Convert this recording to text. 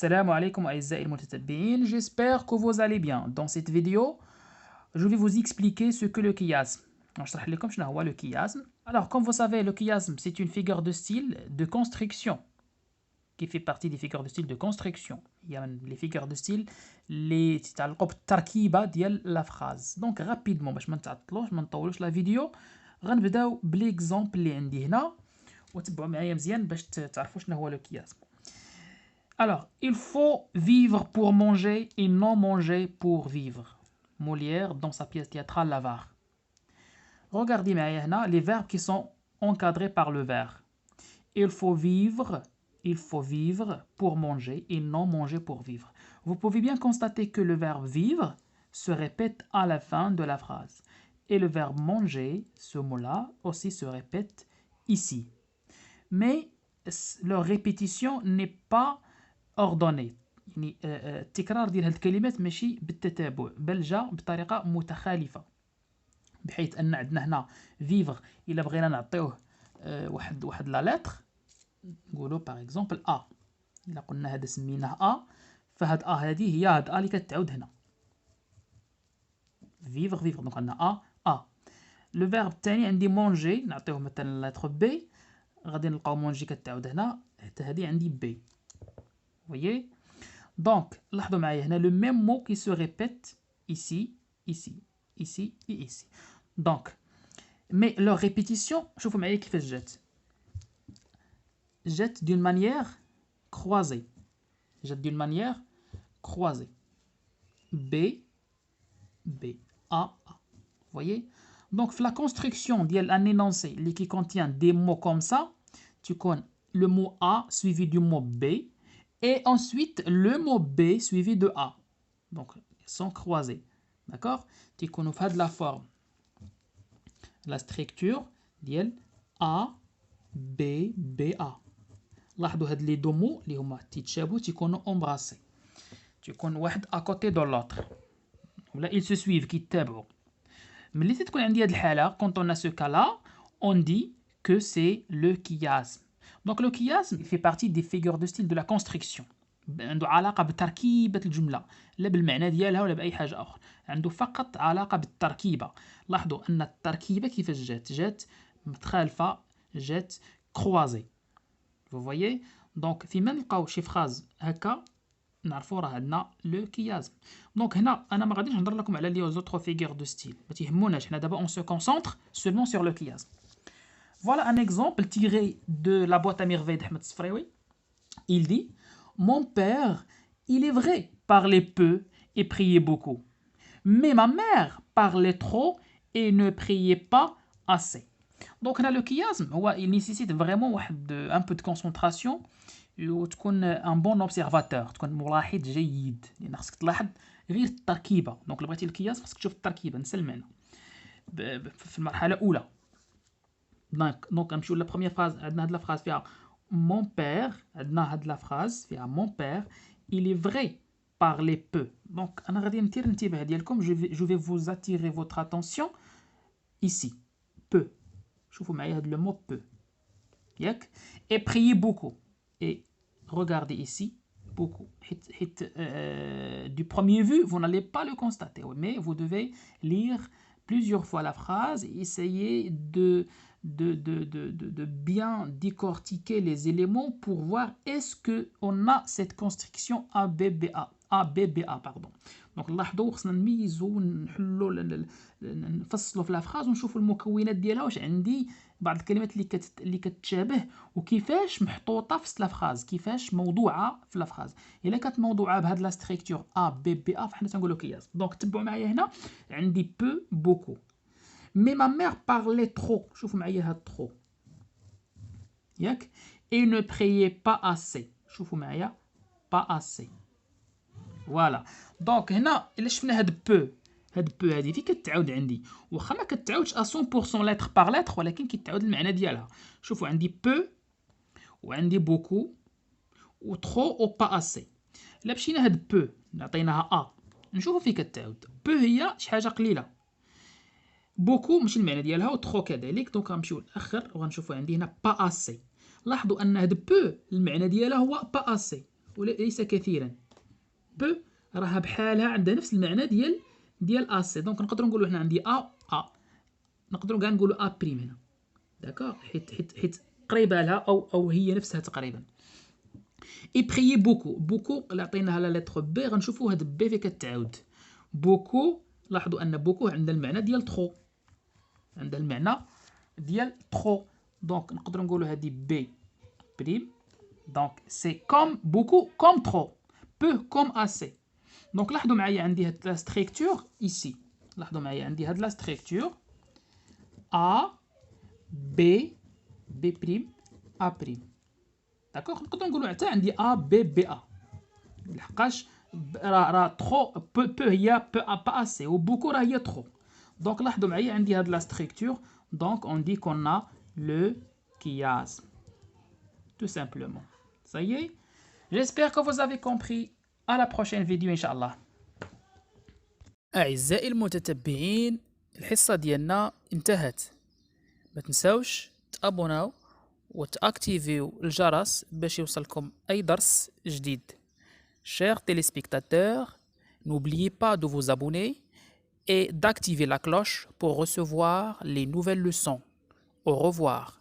Assalamu alaikum أعزائي المتتبعين, j'espère que vous allez bien. Dans cette vidéo, je vais vous expliquer ce que le chiasme. نشرح لكم شنو هو le chiasme. Alors, comme vous savez, le chiasme, c'est une figure de style de construction qui fait partie des figures de style de construction. Il y a les figures de style اللي تتعلقوا بالتركيبة ديال la phrase. Donc, rapidement, باش ما نتعطلوش ما نطولوش la vidéo, غنبداو بالإكزامبل اللي عندي هنا وتبعوا معايا مزيان باش تعرفوا شنو هو le chiasme. Alors, il faut vivre pour manger et non manger pour vivre. Molière dans sa pièce théâtrale L'Avare. Regardez maintenant les verbes qui sont encadrés par le verbe. Il faut vivre pour manger et non manger pour vivre. Vous pouvez bien constater que le verbe vivre se répète à la fin de la phrase. Et le verbe manger, ce mot-là, aussi se répète ici. Mais leur répétition n'est pas ordonnée. يعني التكرار ديال هاد الكلمات ماشي بالتتابع بل جا بطريقه متخالفه بحيث ان عندنا هنا فيفر الا بغينا نعطيوه واحد لا لتر نقولوا باغ اكزومبل ا الا قلنا هذا سميناه ا فهاد ا هذه هي هاد ا اللي كتعاود هنا فيفر دونك عندنا ا لو فيرب الثاني عندي مونجي نعطيوه مثلا لتر بي غادي نلقاو مونجي كتعاود هنا حتى هذه عندي بي voyez. Donc, لاحظوا معايا هنا le même mot qui se répète ici, ici, ici et ici. Donc, mais leur répétition, شوفوا معايا كيفاش جات d'une manière croisée. Jette d'une manière croisée. B, B, A, A. Voyez. Donc, la construction d'un énoncé qui contient des mots comme ça, tu connais le mot A suivi du mot B. Et ensuite, le mot B suivi de A. Donc, ils sont croisés. D'accord? Tu connais de la forme. La structure ديال A, B, B, A. لاحظوا هاد les deux mots اللي هما تيتشابهوا تيكونوا embrassés. تيكون واحد à côté de l'autre. ولا ils se suivent كيتابعوا. ملي تتكون عندي هاد الحالة, quand on a ce cas-là, on dit que c'est le chiasme. Donc le chiasme il fait partie des figures de style de la construction. عنده علاقة بتركيبة الجملة لا بالمعنى ديالها ولا بأي حاجة أخرى. عنده فقط علاقة بالتركيبة. لاحظوا أن التركيبة كيفاش جات متخالفة جات croisée. Vous voyez. Donc فيما نلقاو شي فراز هكا نعرفوا راه عندنا لو chiasme. دونك هنا أنا ما غاديش نهضر لكم على لي زوتر فيغور دو ستيل ما تيهموناش حنا دابا on se concentre seulement sur le chiasme. Voilà un exemple tiré de la boîte à merveilles d'Ahmed Sfraoui. Il dit: mon père, il est vrai, parlait peu et priait beaucoup. Mais ma mère parlait trop et ne priait pas assez. Donc là, le chiasme, il nécessite vraiment un peu de concentration وتكون un bon observateur, تكون ملاحظ جيد لأن خصك تلاحظ غير التركيبة. دونك بغيتي الكياس خصك تشوف التركيبة نسى المعنى في المرحلة الأولى. Donc نمشيو لا بروميير فراز. عندنا هاد لا فراز فيها mon père, عندنا هاد لا فراز فيها mon père il est vrai parler peu. Donc انا غادي نثير الانتباه ديالكم. je vais vous attirer votre attention ici. peu. شوفوا معايا هاد le mot peu ياك. et prier beaucoup. et regardez ici beaucoup. Du premier vue vous n'allez pas le constater mais vous devez lire plusieurs fois la phrase et essayer de bien décortiquer les éléments pour voir est-ce qu'on a cette construction ABBA pardon. Donc لاحظوا خصنا نميزوا ونحلوا نفصلوا في لا فراز ونشوفوا المكونات ديالها واش عندي بعض الكلمات اللي كتشابه وكيفاش محطوطه في لا فراز كيفاش موضوعه في لا فراز. الا كانت موضوعه بهاد لا ستركتور ABBA فحنا تنقولوا كياس. دونك تبعوا معايا هنا عندي peu beaucoup. Mais ma mère parlait trop. شوفوا معايا هاد trop ياك. et ne priait pas assez. شوفوا معايا pas assez. فوالا. دونك هنا الا شفنا هاد بو هادي فين كتعاود عندي واخا ما كتعاودش 100% لتر باغ لتر ولكن كيتعاود المعنى ديالها. شوفوا عندي بو وعندي بوكو و ترو او با اسي. الا مشينا هاد بو نعطيناها نشوفوا فين كتعاود. بو هي شي حاجه قليله بوكو ماشي المعنى ديالها و ترو كذلك. دونك غنمشيو للاخر وغنشوفوا عندي هنا با اسي. لاحظوا ان هاد بو المعنى ديالها هو با اسي. وليس كثيرا. ب راها بحالها عندها نفس المعنى ديال ا سي. دونك نقدروا نقولوا حنا عندي ا نقدروا كاع نقولوا ا بريم هنا. داكوغ، حيت قريبه لها او هي نفسها تقريبا. اي بريي بوكو. بوكو اللي عطيناها لا لتر بي، غنشوفوا هاد بي في كتعاود. بوكو، لاحظوا ان بوكو عندها المعنى ديال ترو، عندها المعنى ديال ترو. دونك نقدروا نقولوا هادي بي بريم. دونك سي كوم بوكو كوم ترو، بو كوم اسي. دونك لاحظوا معايا عندي هاد لا ستركتور ايسي. لاحظوا معايا عندي هاد لا ستركتور ا بي بي بريم ا بريم. داكوغ، نقدروا نقولوا حتى عندي ا بي بي ا، لحقاش راه ترو بو هي بو با اسي، و بوكو راه هي ترو. دونك لاحظوا معايا عندي هاد لا ستركتور. دونك اون دي كون ا لو chiasme, tout simplement. Ça y est, j'espère que vous avez compris. À la prochaine vidéo إن شاء الله. أعزائي المتتبعين، الحصة ديالنا انتهت. ما تنساوش تابوناو وتاكتيفيو الجرس باش يوصلكم أي درس جديد. Chers téléspectateurs, n'oubliez pas de vous abonner et d'activer la cloche pour recevoir les nouvelles leçons. Au revoir.